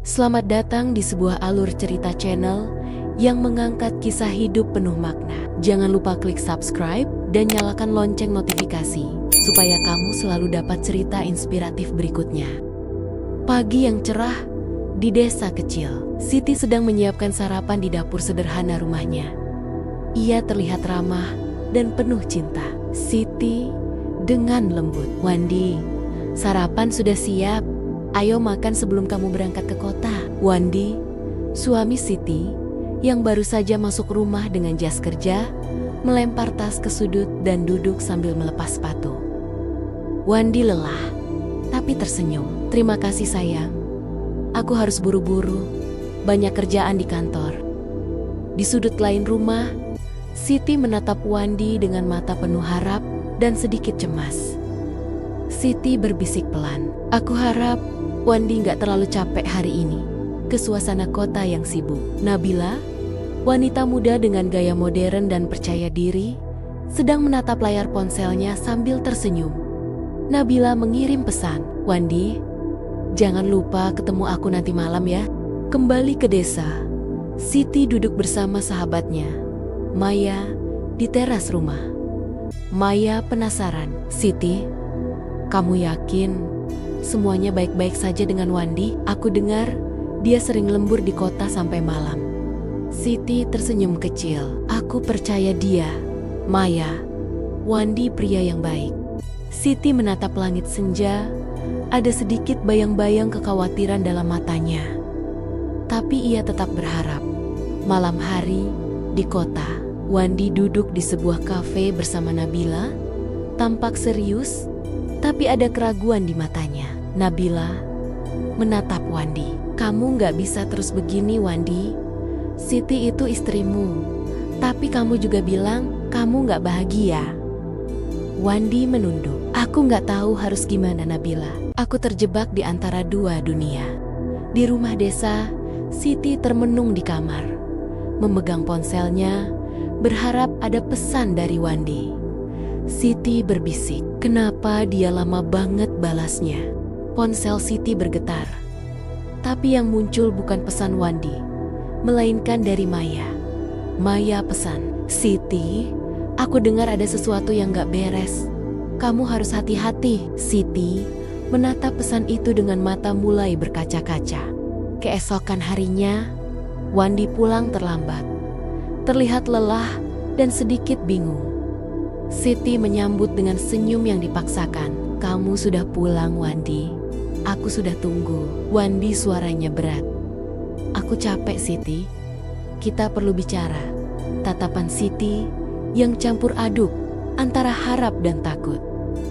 Selamat datang di sebuah alur cerita channel yang mengangkat kisah hidup penuh makna. Jangan lupa klik subscribe dan nyalakan lonceng notifikasi supaya kamu selalu dapat cerita inspiratif berikutnya. Pagi yang cerah di desa kecil, Siti sedang menyiapkan sarapan di dapur sederhana rumahnya. Ia terlihat ramah dan penuh cinta. Siti dengan lembut, "Wandi, sarapan sudah siap. Ayo makan sebelum kamu berangkat ke kota." Wandi, suami Siti, yang baru saja masuk rumah dengan jas kerja, melempar tas ke sudut dan duduk sambil melepas sepatu. Wandi lelah, tapi tersenyum. "Terima kasih sayang. Aku harus buru-buru. Banyak kerjaan di kantor." Di sudut lain rumah, Siti menatap Wandi dengan mata penuh harap dan sedikit cemas. Siti berbisik pelan, "Aku harap Wandi nggak terlalu capek hari ini ke suasana kota yang sibuk." Nabila, wanita muda dengan gaya modern dan percaya diri, sedang menatap layar ponselnya sambil tersenyum. Nabila mengirim pesan, "Wandi, jangan lupa ketemu aku nanti malam ya." Kembali ke desa, Siti duduk bersama sahabatnya, Maya, di teras rumah. Maya penasaran, "Siti, kamu yakin semuanya baik-baik saja dengan Wandi? Aku dengar dia sering lembur di kota sampai malam." Siti tersenyum kecil, "Aku percaya dia, Maya. Wandi pria yang baik." Siti menatap langit senja, ada sedikit bayang-bayang kekhawatiran dalam matanya. Tapi ia tetap berharap. Malam hari, di kota, Wandi duduk di sebuah kafe bersama Nabila, tampak serius, tapi ada keraguan di matanya. Nabila menatap Wandi. "Kamu nggak bisa terus begini, Wandi. Siti itu istrimu, tapi kamu juga bilang kamu nggak bahagia." Wandi menunduk. "Aku nggak tahu harus gimana, Nabila. Aku terjebak di antara dua dunia." Di rumah desa, Siti termenung di kamar, memegang ponselnya, berharap ada pesan dari Wandi. Siti berbisik, "Kenapa dia lama banget balasnya?" Ponsel Siti bergetar. Tapi yang muncul bukan pesan Wandi, melainkan dari Maya. Maya pesan, "Siti, aku dengar ada sesuatu yang gak beres. Kamu harus hati-hati." Siti menatap pesan itu dengan mata mulai berkaca-kaca. Keesokan harinya, Wandi pulang terlambat. Terlihat lelah dan sedikit bingung. Siti menyambut dengan senyum yang dipaksakan. "Kamu sudah pulang, Wandi. Aku sudah tunggu." Wandi suaranya berat. "Aku capek, Siti. Kita perlu bicara." Tatapan Siti yang campur aduk antara harap dan takut.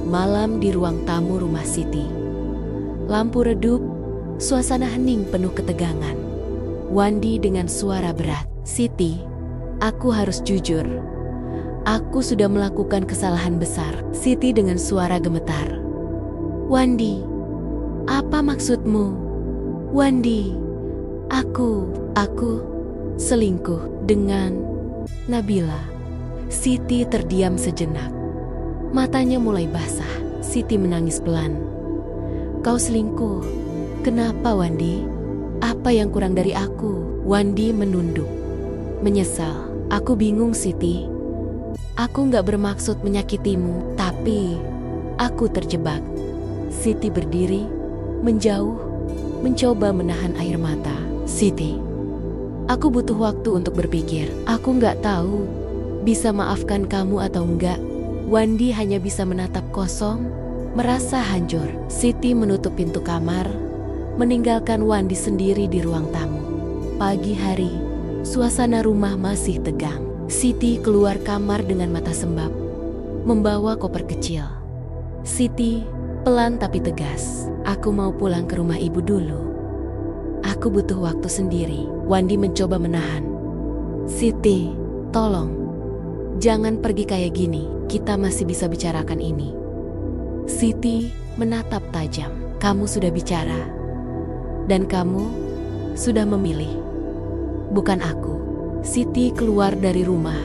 Malam di ruang tamu rumah Siti. Lampu redup, suasana hening penuh ketegangan. Wandi dengan suara berat, "Siti, aku harus jujur. Aku sudah melakukan kesalahan besar." Siti dengan suara gemetar, "Wandi, apa maksudmu?" "Wandi, aku selingkuh dengan Nabila." Siti terdiam sejenak. Matanya mulai basah. Siti menangis pelan. "Kau selingkuh? Kenapa, Wandi? Apa yang kurang dari aku?" Wandi menunduk, menyesal. "Aku bingung, Siti. Aku gak bermaksud menyakitimu, tapi aku terjebak." Siti berdiri, menjauh, mencoba menahan air mata. "Siti, aku butuh waktu untuk berpikir. Aku gak tahu bisa maafkan kamu atau enggak." Wandi hanya bisa menatap kosong, merasa hancur. Siti menutup pintu kamar, meninggalkan Wandi sendiri di ruang tamu. Pagi hari, suasana rumah masih tegang. Siti keluar kamar dengan mata sembab, membawa koper kecil. "Siti, pelan tapi tegas. Aku mau pulang ke rumah ibu dulu. Aku butuh waktu sendiri." Wandi mencoba menahan. "Siti, tolong. Jangan pergi kayak gini. Kita masih bisa bicarakan ini." Siti menatap tajam. "Kamu sudah bicara. Dan kamu sudah memilih. Bukan aku." Siti keluar dari rumah,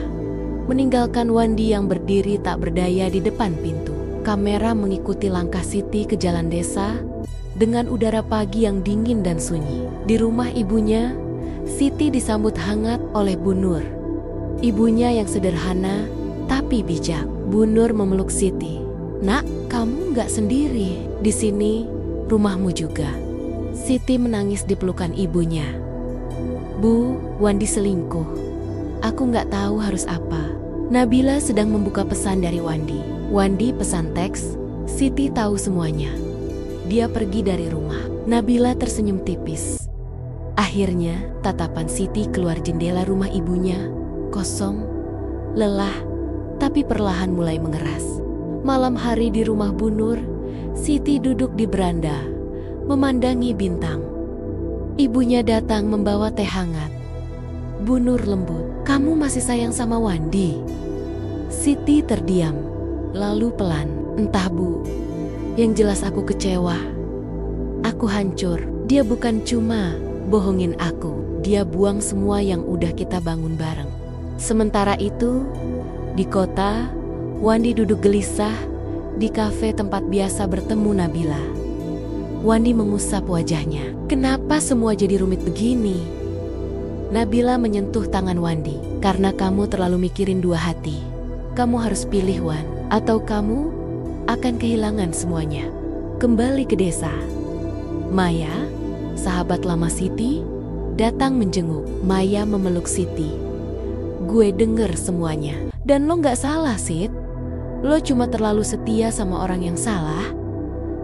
meninggalkan Wandi yang berdiri tak berdaya di depan pintu. Kamera mengikuti langkah Siti ke jalan desa dengan udara pagi yang dingin dan sunyi. Di rumah ibunya, Siti disambut hangat oleh Bu Nur. Ibunya yang sederhana tapi bijak. Bu Nur memeluk Siti. "Nak, kamu nggak sendiri. Di sini rumahmu juga." Siti menangis di pelukan ibunya. "Bu, Wandi selingkuh. Aku nggak tahu harus apa." Nabila sedang membuka pesan dari Wandi. Wandi pesan teks, Siti tahu semuanya. Dia pergi dari rumah. Nabila tersenyum tipis. Akhirnya, tatapan Siti keluar jendela rumah ibunya, kosong, lelah, tapi perlahan mulai mengeras. Malam hari di rumah Bu Nur, Siti duduk di beranda, memandangi bintang. Ibunya datang membawa teh hangat. Bu Nur lembut, "Kamu masih sayang sama Wandi?" Siti terdiam, lalu pelan, "Entah Bu, yang jelas aku kecewa. Aku hancur. Dia bukan cuma bohongin aku, dia buang semua yang udah kita bangun bareng." Sementara itu, di kota, Wandi duduk gelisah di kafe tempat biasa bertemu Nabila. Wandi mengusap wajahnya. "Kenapa semua jadi rumit begini?" Nabila menyentuh tangan Wandi. "Karena kamu terlalu mikirin dua hati. Kamu harus pilih, Wan, atau kamu akan kehilangan semuanya." Kembali ke desa, Maya, sahabat lama Siti, datang menjenguk. Maya memeluk Siti. "Gue denger semuanya. Dan lo gak salah, Sit. Lo cuma terlalu setia sama orang yang salah."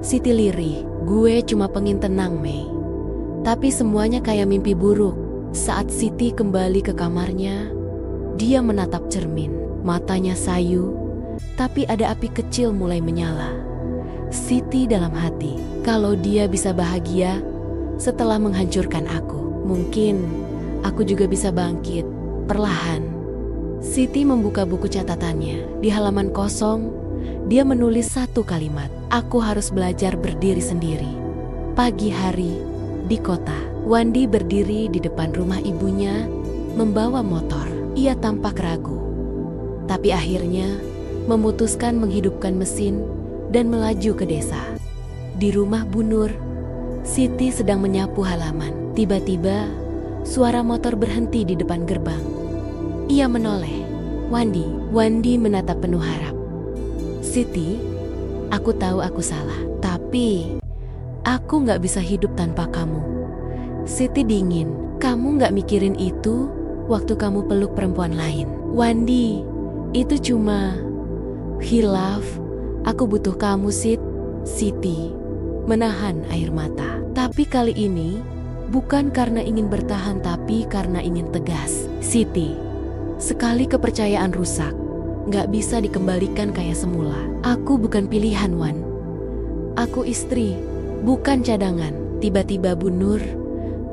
Siti lirih. "Gue cuma pengen tenang, Mei. Tapi semuanya kayak mimpi buruk." Saat Siti kembali ke kamarnya, dia menatap cermin. Matanya sayu, tapi ada api kecil mulai menyala. Siti dalam hati, kalau dia bisa bahagia setelah menghancurkan aku, mungkin aku juga bisa bangkit perlahan. Siti membuka buku catatannya. Di halaman kosong, dia menulis satu kalimat, "Aku harus belajar berdiri sendiri." Pagi hari, di kota, Wandi berdiri di depan rumah ibunya, membawa motor. Ia tampak ragu, tapi akhirnya memutuskan menghidupkan mesin dan melaju ke desa. Di rumah Bu Nur, Siti sedang menyapu halaman. Tiba-tiba, suara motor berhenti di depan gerbang. Ia menoleh. "Wandi." Wandi menatap penuh harap. "Siti, aku tahu aku salah, tapi aku gak bisa hidup tanpa kamu." Siti dingin. "Kamu gak mikirin itu waktu kamu peluk perempuan lain." "Wandi, itu cuma khilaf. Aku butuh kamu, Sit." Siti menahan air mata. "Tapi kali ini bukan karena ingin bertahan, tapi karena ingin tegas." "Siti, sekali kepercayaan rusak, gak bisa dikembalikan kayak semula. Aku bukan pilihan, Wan. Aku istri, bukan cadangan." Tiba-tiba Bu Nur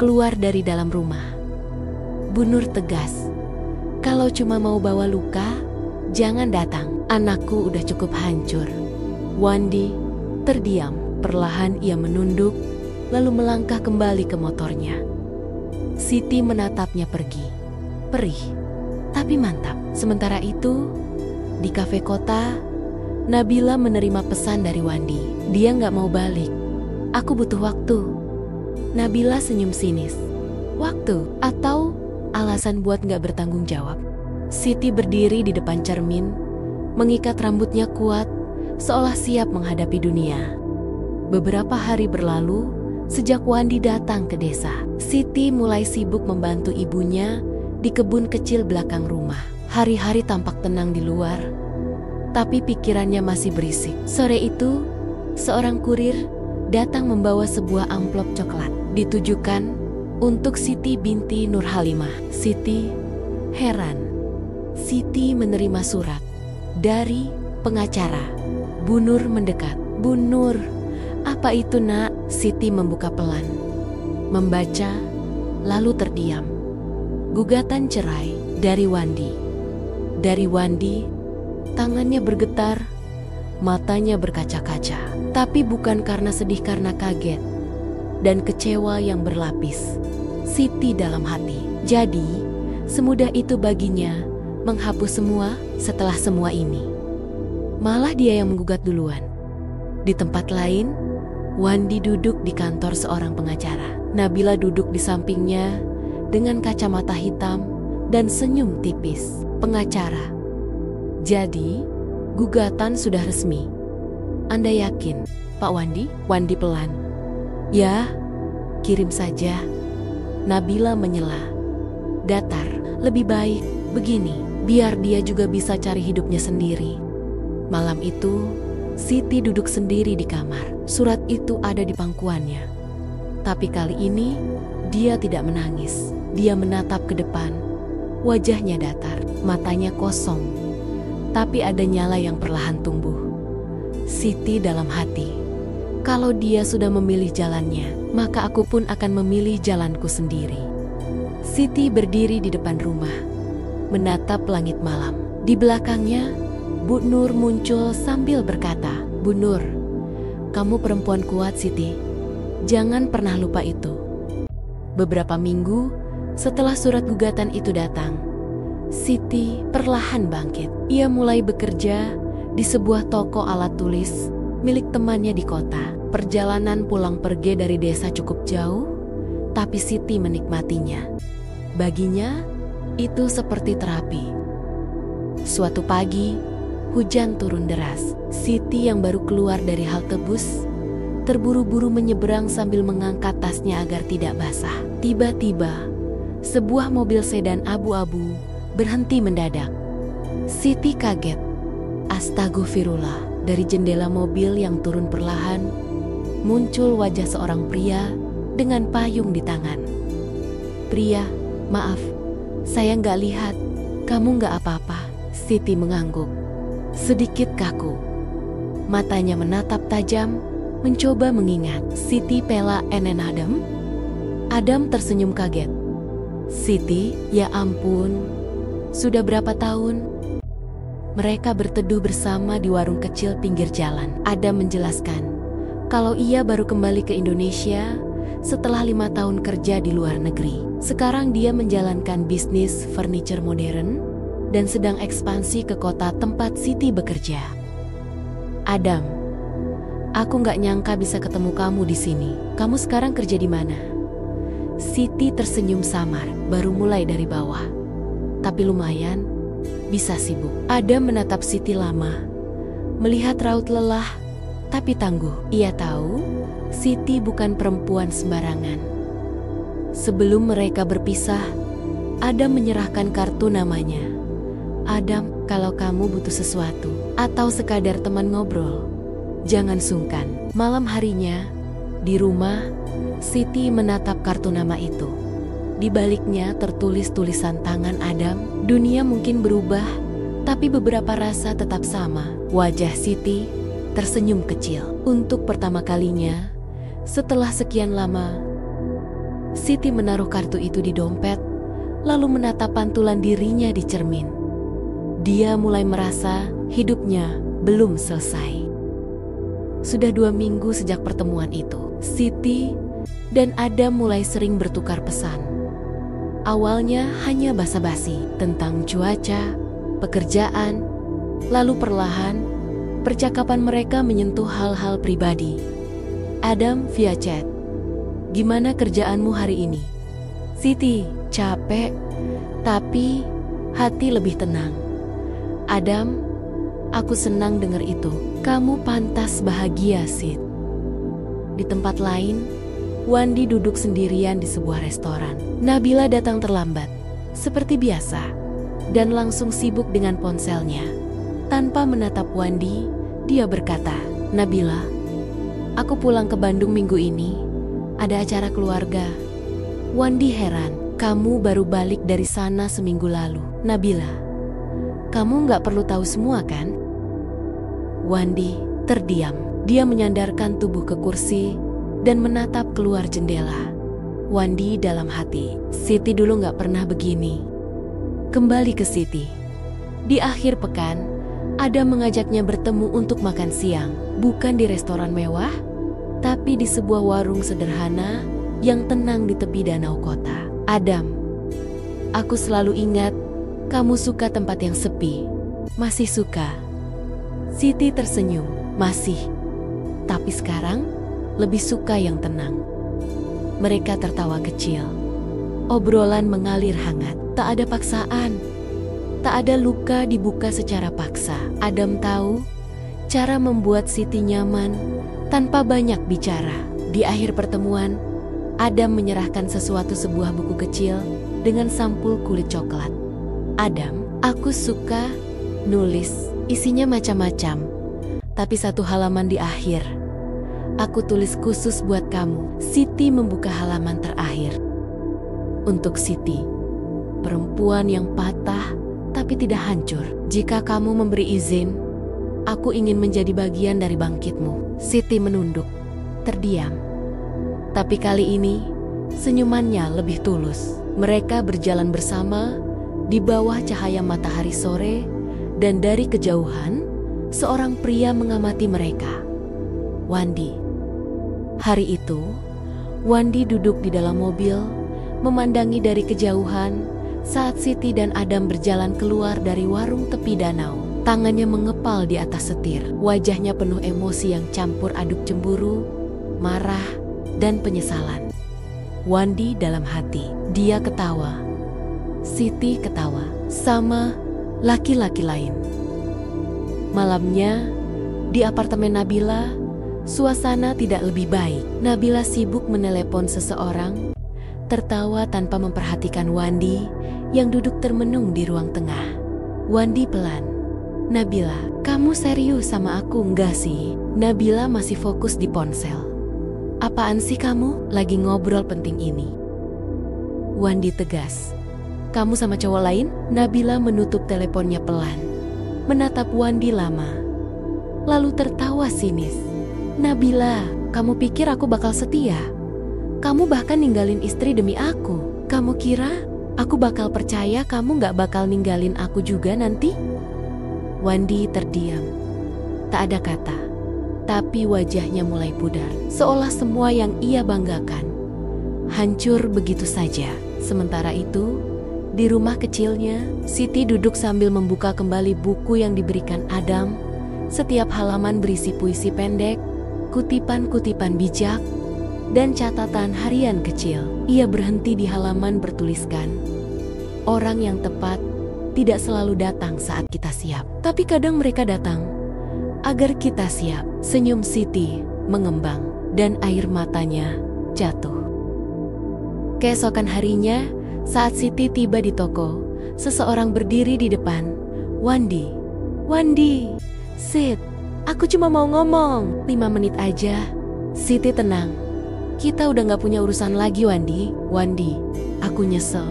keluar dari dalam rumah. Bu Nur tegas, "Kalau cuma mau bawa luka, jangan datang. Anakku udah cukup hancur." Wandi terdiam. Perlahan ia menunduk, lalu melangkah kembali ke motornya. Siti menatapnya pergi. Perih, tapi mantap. Sementara itu, di kafe kota, Nabila menerima pesan dari Wandi. Dia nggak mau balik. "Aku butuh waktu." Nabila senyum sinis. "Waktu atau alasan buat nggak bertanggung jawab?" Siti berdiri di depan cermin, mengikat rambutnya kuat, seolah siap menghadapi dunia. Beberapa hari berlalu, sejak Wandi datang ke desa. Siti mulai sibuk membantu ibunya di kebun kecil belakang rumah. Hari-hari tampak tenang di luar, tapi pikirannya masih berisik. Sore itu, seorang kurir datang membawa sebuah amplop coklat. Ditujukan untuk Siti binti Nur Halimah. Siti heran. Siti menerima surat dari pengacara. Bu Nur mendekat. "Bu Nur, apa itu, Nak?" Siti membuka pelan, membaca, lalu terdiam. Gugatan cerai dari Wandi. Dari Wandi, tangannya bergetar, matanya berkaca-kaca. Tapi bukan karena sedih, karena kaget dan kecewa yang berlapis. Siti dalam hati. Jadi, semudah itu baginya menghapus semua setelah semua ini. Malah dia yang menggugat duluan. Di tempat lain, Wandi duduk di kantor seorang pengacara. Nabila duduk di sampingnya dengan kacamata hitam dan senyum tipis. Pengacara. Jadi, gugatan sudah resmi. Anda yakin, Pak Wandi? Wandi pelan. Ya, kirim saja. Nabila menyela. Datar, lebih baik begini, biar dia juga bisa cari hidupnya sendiri. Malam itu, Siti duduk sendiri di kamar. Surat itu ada di pangkuannya. Tapi kali ini, dia tidak menangis. Dia menatap ke depan. Wajahnya datar, matanya kosong. Tapi ada nyala yang perlahan tumbuh. Siti dalam hati, kalau dia sudah memilih jalannya, maka aku pun akan memilih jalanku sendiri. Siti berdiri di depan rumah, menatap langit malam. Di belakangnya, Bu Nur muncul sambil berkata, "Bu Nur, kamu perempuan kuat, Siti. Jangan pernah lupa itu." Beberapa minggu setelah surat gugatan itu datang, Siti perlahan bangkit. Ia mulai bekerja di sebuah toko alat tulis milik temannya di kota. Perjalanan pulang pergi dari desa cukup jauh, tapi Siti menikmatinya. Baginya, itu seperti terapi. Suatu pagi, hujan turun deras. Siti yang baru keluar dari halte bus terburu-buru menyeberang sambil mengangkat tasnya agar tidak basah. Tiba-tiba, sebuah mobil sedan abu-abu berhenti mendadak. Siti kaget. Astagfirullah, dari jendela mobil yang turun perlahan, muncul wajah seorang pria dengan payung di tangan. "Pria, maaf, saya nggak lihat. Kamu nggak apa-apa?" Siti mengangguk, sedikit kaku. Matanya menatap tajam, mencoba mengingat. "Siti Pela enen Adam?" Adam tersenyum kaget. "Siti, ya ampun. Sudah berapa tahun?" Mereka berteduh bersama di warung kecil pinggir jalan. Adam menjelaskan kalau ia baru kembali ke Indonesia setelah 5 tahun kerja di luar negeri. Sekarang dia menjalankan bisnis furniture modern dan sedang ekspansi ke kota tempat Siti bekerja. "Adam, aku nggak nyangka bisa ketemu kamu di sini. Kamu sekarang kerja di mana?" Siti tersenyum samar, baru mulai dari bawah. Tapi lumayan, bisa sibuk. Adam menatap Siti lama, melihat raut lelah, tapi tangguh. Ia tahu, Siti bukan perempuan sembarangan. Sebelum mereka berpisah, Adam menyerahkan kartu namanya. "Adam, kalau kamu butuh sesuatu, atau sekadar teman ngobrol, jangan sungkan." Malam harinya, di rumah, Siti menatap kartu nama itu. Di baliknya tertulis tulisan tangan Adam. Dunia mungkin berubah, tapi beberapa rasa tetap sama. Wajah Siti tersenyum kecil. Untuk pertama kalinya, setelah sekian lama, Siti menaruh kartu itu di dompet, lalu menatap pantulan dirinya di cermin. Dia mulai merasa hidupnya belum selesai. Sudah 2 minggu sejak pertemuan itu, Siti dan Adam mulai sering bertukar pesan. Awalnya hanya basa-basi tentang cuaca, pekerjaan, lalu perlahan percakapan mereka menyentuh hal-hal pribadi. Adam via chat, "Gimana kerjaanmu hari ini?" "Siti, capek, tapi hati lebih tenang." "Adam, aku senang dengar itu. Kamu pantas bahagia, Sid." Di tempat lain, Wandi duduk sendirian di sebuah restoran. Nabila datang terlambat, seperti biasa, dan langsung sibuk dengan ponselnya. Tanpa menatap Wandi, dia berkata, "Nabila, aku pulang ke Bandung minggu ini. Ada acara keluarga." Wandi heran, "Kamu baru balik dari sana seminggu lalu." "Nabila, kamu nggak perlu tahu semua kan?" Wandi terdiam. Dia menyandarkan tubuh ke kursi dan menatap keluar jendela. Wandi dalam hati, Siti dulu nggak pernah begini. Kembali ke Siti. Di akhir pekan, Adam mengajaknya bertemu untuk makan siang. Bukan di restoran mewah, tapi di sebuah warung sederhana yang tenang di tepi danau kota. "Adam, aku selalu ingat kamu suka tempat yang sepi." "Masih suka?" Siti tersenyum. "Masih. Tapi sekarang lebih suka yang tenang. Mereka tertawa kecil. Obrolan mengalir hangat, tak ada paksaan. Tak ada luka dibuka secara paksa. Adam tahu cara membuat Siti nyaman tanpa banyak bicara. Di akhir pertemuan, Adam menyerahkan sebuah buku kecil dengan sampul kulit coklat. Adam, aku suka nulis. Isinya macam-macam. Tapi satu halaman di akhir, aku tulis khusus buat kamu. Siti membuka halaman terakhir. Untuk Siti, perempuan yang patah tapi tidak hancur. Jika kamu memberi izin, aku ingin menjadi bagian dari bangkitmu. Siti menunduk, terdiam. Tapi kali ini, senyumannya lebih tulus. Mereka berjalan bersama di bawah cahaya matahari sore, dan dari kejauhan, seorang pria mengamati mereka. Wandi. Hari itu, Wandi duduk di dalam mobil, memandangi dari kejauhan saat Siti dan Adam berjalan keluar dari warung tepi danau. Tangannya mengepal di atas setir. Wajahnya penuh emosi yang campur aduk cemburu, marah, dan penyesalan. Wandi dalam hati. Dia ketawa. Siti ketawa. Sama laki-laki lain. Malamnya, di apartemen Nabila, suasana tidak lebih baik. Nabila sibuk menelepon seseorang, tertawa tanpa memperhatikan Wandi yang duduk termenung di ruang tengah. Wandi pelan. Nabila, kamu serius sama aku enggak sih? Nabila masih fokus di ponsel. Apaan sih kamu? Lagi ngobrol penting ini. Wandi tegas. Kamu sama cowok lain? Nabila menutup teleponnya pelan. Menatap Wandi lama, lalu tertawa sinis. Nabila, kamu pikir aku bakal setia? Kamu bahkan ninggalin istri demi aku. Kamu kira aku bakal percaya kamu gak bakal ninggalin aku juga nanti? Wandi terdiam. Tak ada kata. Tapi wajahnya mulai pudar. Seolah semua yang ia banggakan hancur begitu saja. Sementara itu, di rumah kecilnya, Siti duduk sambil membuka kembali buku yang diberikan Adam. Setiap halaman berisi puisi pendek, kutipan-kutipan bijak, dan catatan harian kecil. Ia berhenti di halaman bertuliskan, orang yang tepat tidak selalu datang saat kita siap, tapi kadang mereka datang agar kita siap. Senyum Siti mengembang dan air matanya jatuh. Keesokan harinya, saat Siti tiba di toko, seseorang berdiri di depan. Wandi, Sit, aku cuma mau ngomong 5 menit aja. Siti tenang. Kita udah gak punya urusan lagi, Wandi. Wandi, aku nyesel.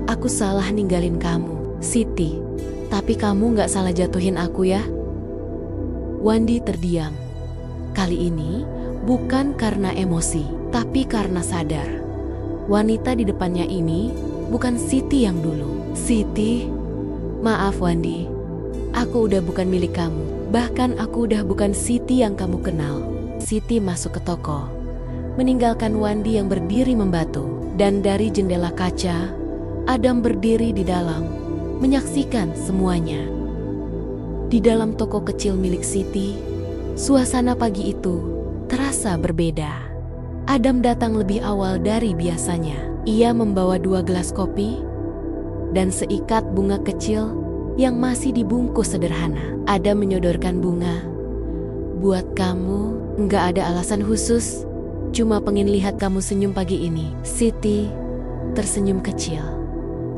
Aku salah ninggalin kamu. Siti, tapi kamu gak salah jatuhin aku ya. Wandi terdiam. Kali ini bukan karena emosi, tapi karena sadar. Wanita di depannya ini bukan Siti yang dulu. Siti, maaf Wandi. Aku udah bukan milik kamu. Bahkan aku udah bukan Siti yang kamu kenal. Siti masuk ke toko, meninggalkan Wandi yang berdiri membatu. Dan dari jendela kaca, Adam berdiri di dalam, menyaksikan semuanya. Di dalam toko kecil milik Siti, suasana pagi itu terasa berbeda. Adam datang lebih awal dari biasanya. Ia membawa 2 gelas kopi dan seikat bunga kecil yang masih dibungkus sederhana. Adam menyodorkan bunga. Buat kamu, nggak ada alasan khusus. Cuma pengen lihat kamu senyum pagi ini. Siti tersenyum kecil.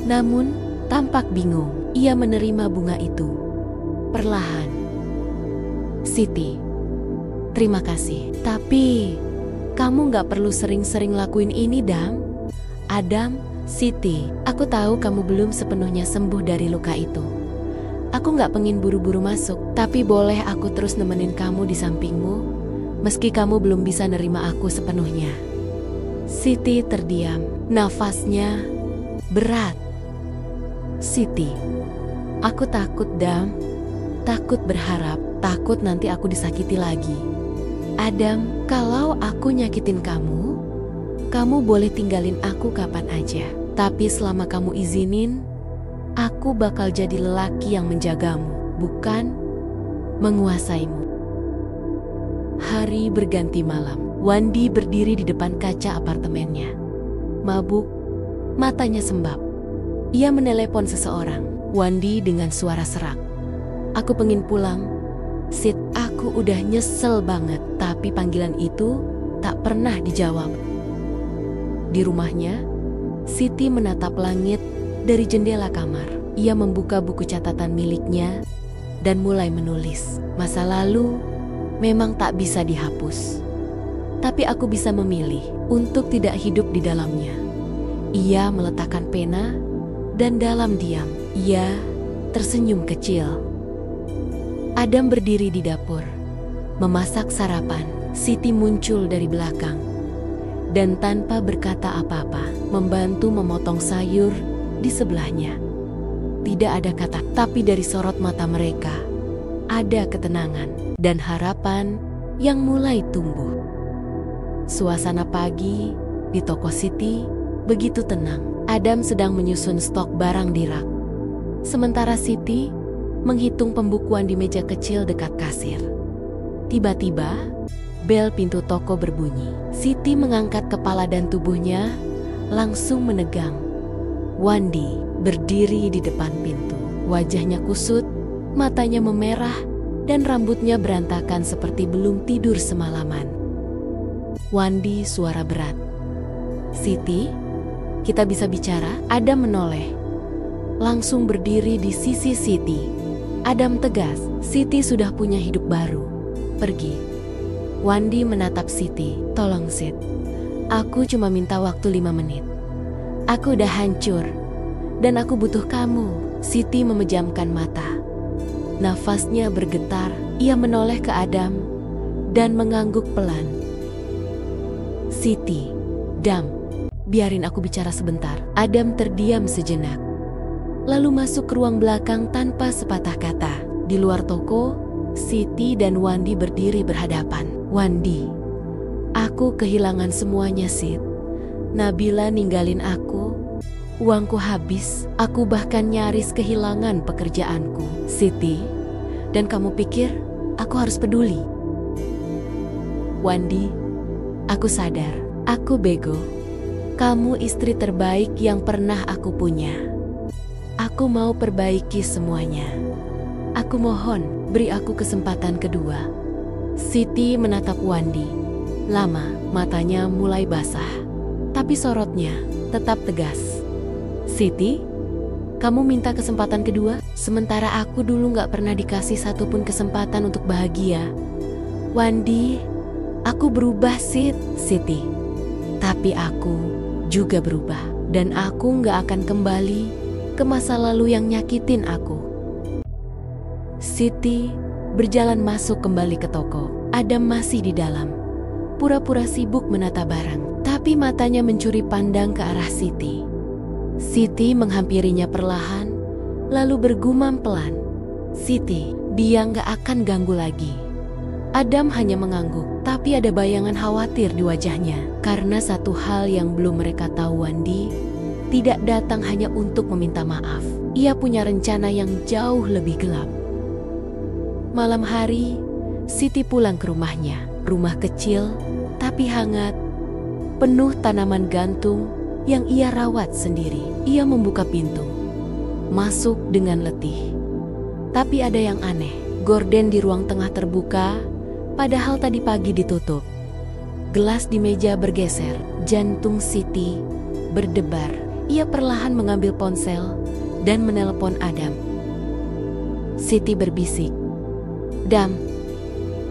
Namun, tampak bingung. Ia menerima bunga itu perlahan. Siti, terima kasih. Tapi, kamu gak perlu sering-sering lakuin ini, Dam. Adam, Siti, aku tahu kamu belum sepenuhnya sembuh dari luka itu. Aku gak pengen buru-buru masuk, tapi boleh aku terus nemenin kamu di sampingmu, meski kamu belum bisa nerima aku sepenuhnya. Siti terdiam, nafasnya berat. Siti, aku takut, Dam. Takut berharap, takut nanti aku disakiti lagi. Adam, kalau aku nyakitin kamu, kamu boleh tinggalin aku kapan aja. Tapi selama kamu izinin, aku bakal jadi lelaki yang menjagamu, bukan menguasaimu. Hari berganti malam. Wandi berdiri di depan kaca apartemennya. Mabuk, matanya sembab. Ia menelepon seseorang. Wandi dengan suara serak. Aku pengen pulang. Sid, aku udah nyesel banget. Tapi panggilan itu tak pernah dijawab. Di rumahnya, Siti menatap langit dari jendela kamar. Ia membuka buku catatan miliknya dan mulai menulis. Masa lalu memang tak bisa dihapus. Tapi aku bisa memilih untuk tidak hidup di dalamnya. Ia meletakkan pena dan dalam diam, ia tersenyum kecil. Adam berdiri di dapur, memasak sarapan. Siti muncul dari belakang dan tanpa berkata apa-apa, membantu memotong sayur di sebelahnya. Tidak ada kata, tapi dari sorot mata mereka ada ketenangan dan harapan yang mulai tumbuh. Suasana pagi di toko Siti begitu tenang. Adam sedang menyusun stok barang di rak. Sementara Siti menghitung pembukuan di meja kecil dekat kasir. Tiba-tiba, bel pintu toko berbunyi. Siti mengangkat kepala dan tubuhnya langsung menegang. Wandi berdiri di depan pintu. Wajahnya kusut, matanya memerah, dan rambutnya berantakan seperti belum tidur semalaman. Wandi suara berat. Siti, kita bisa bicara? Adam menoleh. Langsung berdiri di sisi Siti. Adam tegas, Siti sudah punya hidup baru. Pergi. Wandi menatap Siti. Tolong Sid, aku cuma minta waktu 5 menit. Aku udah hancur dan aku butuh kamu. Siti memejamkan mata. Nafasnya bergetar. Ia menoleh ke Adam dan mengangguk pelan. Siti, Dam, biarin aku bicara sebentar. Adam terdiam sejenak, lalu masuk ke ruang belakang tanpa sepatah kata. Di luar toko, Siti dan Wandi berdiri berhadapan. Wandi, aku kehilangan semuanya, Sid. Nabila ninggalin aku, uangku habis, aku bahkan nyaris kehilangan pekerjaanku. Siti, dan kamu pikir aku harus peduli? Wandi, aku sadar, aku bego. Kamu istri terbaik yang pernah aku punya. Aku mau perbaiki semuanya. Aku mohon, beri aku kesempatan kedua. Siti menatap Wandi. Lama, matanya mulai basah. Tapi sorotnya tetap tegas. Siti, kamu minta kesempatan kedua? Sementara aku dulu gak pernah dikasih satupun kesempatan untuk bahagia. Wandi, aku berubah, Sid. Siti, tapi aku juga berubah. Dan aku gak akan kembali ke masa lalu yang nyakitin aku. Siti berjalan masuk kembali ke toko. Adam masih di dalam, pura-pura sibuk menata barang. Tapi matanya mencuri pandang ke arah Siti. Siti menghampirinya perlahan, lalu bergumam pelan. Siti, dia gak akan ganggu lagi. Adam hanya mengangguk, tapi ada bayangan khawatir di wajahnya. Karena satu hal yang belum mereka tahu, Wandi tidak datang hanya untuk meminta maaf. Ia punya rencana yang jauh lebih gelap. Malam hari, Siti pulang ke rumahnya. Rumah kecil, tapi hangat, penuh tanaman gantung yang ia rawat sendiri. Ia membuka pintu, masuk dengan letih. Tapi ada yang aneh. Gorden di ruang tengah terbuka, padahal tadi pagi ditutup. Gelas di meja bergeser, jantung Siti berdebar. Ia perlahan mengambil ponsel dan menelpon Adam. Siti berbisik, Dam,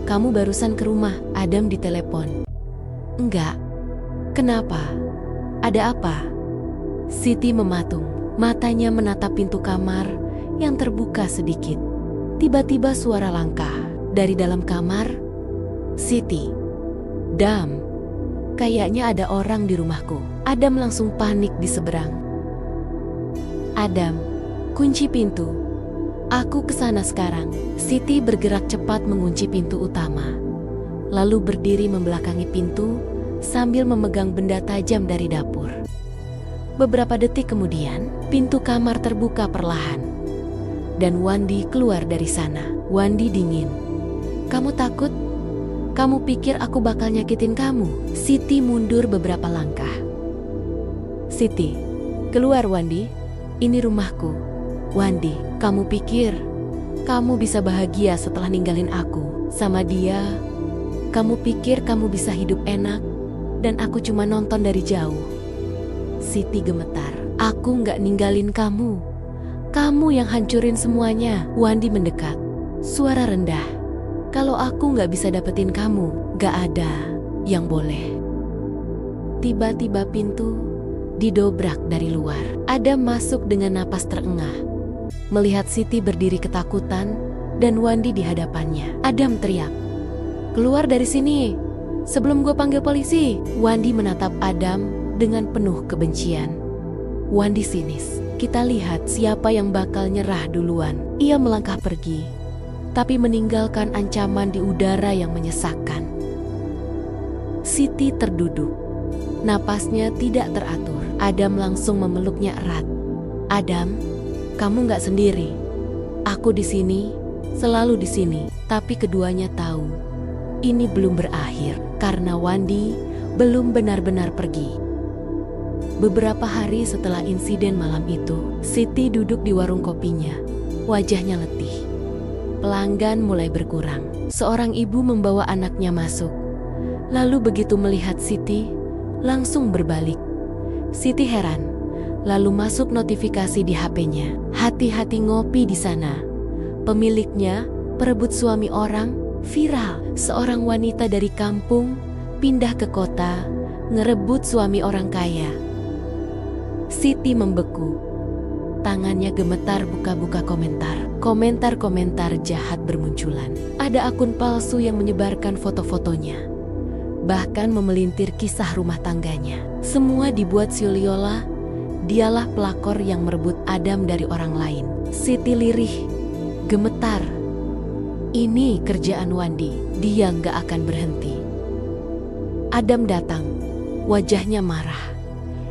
kamu barusan ke rumah? Adam ditelepon. Enggak. Kenapa? Ada apa? Siti mematung, matanya menatap pintu kamar yang terbuka sedikit. Tiba-tiba suara langkah dari dalam kamar. Siti, Dam, kayaknya ada orang di rumahku. Adam langsung panik di seberang. Adam, kunci pintu. Aku kesana sekarang. Siti bergerak cepat mengunci pintu utama, lalu berdiri membelakangi pintu sambil memegang benda tajam dari dapur. Beberapa detik kemudian, pintu kamar terbuka perlahan dan Wandi keluar dari sana. Wandi dingin. Kamu takut? Kamu pikir aku bakal nyakitin kamu? Siti mundur beberapa langkah. Siti, keluar Wandi. Ini rumahku. Wandi, kamu pikir kamu bisa bahagia setelah ninggalin aku sama dia? Kamu pikir kamu bisa hidup enak dan aku cuma nonton dari jauh? Siti gemetar. Aku nggak ninggalin kamu. Kamu yang hancurin semuanya. Wandi mendekat. Suara rendah. Kalau aku nggak bisa dapetin kamu, nggak ada yang boleh. Tiba-tiba pintu didobrak dari luar. Adam masuk dengan napas terengah. Melihat Siti berdiri ketakutan dan Wandi di hadapannya. Adam teriak, "Keluar dari sini sebelum gue panggil polisi." Wandi menatap Adam dengan penuh kebencian. Wandi sinis. Kita lihat siapa yang bakal nyerah duluan. Ia melangkah pergi, tapi meninggalkan ancaman di udara yang menyesakkan. Siti terduduk. Napasnya tidak teratur. Adam langsung memeluknya erat. "Adam, kamu nggak sendiri. Aku di sini, selalu di sini." Tapi keduanya tahu ini belum berakhir karena Wandi belum benar-benar pergi. Beberapa hari setelah insiden malam itu, Siti duduk di warung kopinya. Wajahnya letih. Pelanggan mulai berkurang. Seorang ibu membawa anaknya masuk. Lalu begitu melihat Siti, langsung berbalik. Siti heran, lalu masuk notifikasi di HP-nya. "Hati-hati ngopi di sana. Pemiliknya perebut suami orang, viral. Seorang wanita dari kampung pindah ke kota, ngerebut suami orang kaya." Siti membeku. Tangannya gemetar buka-buka komentar. Komentar-komentar jahat bermunculan. Ada akun palsu yang menyebarkan foto-fotonya. Bahkan memelintir kisah rumah tangganya. Semua dibuat Siuliola. Dialah pelakor yang merebut Adam dari orang lain. Siti lirih, gemetar. Ini kerjaan Wandi. Dia nggak akan berhenti. Adam datang. Wajahnya marah.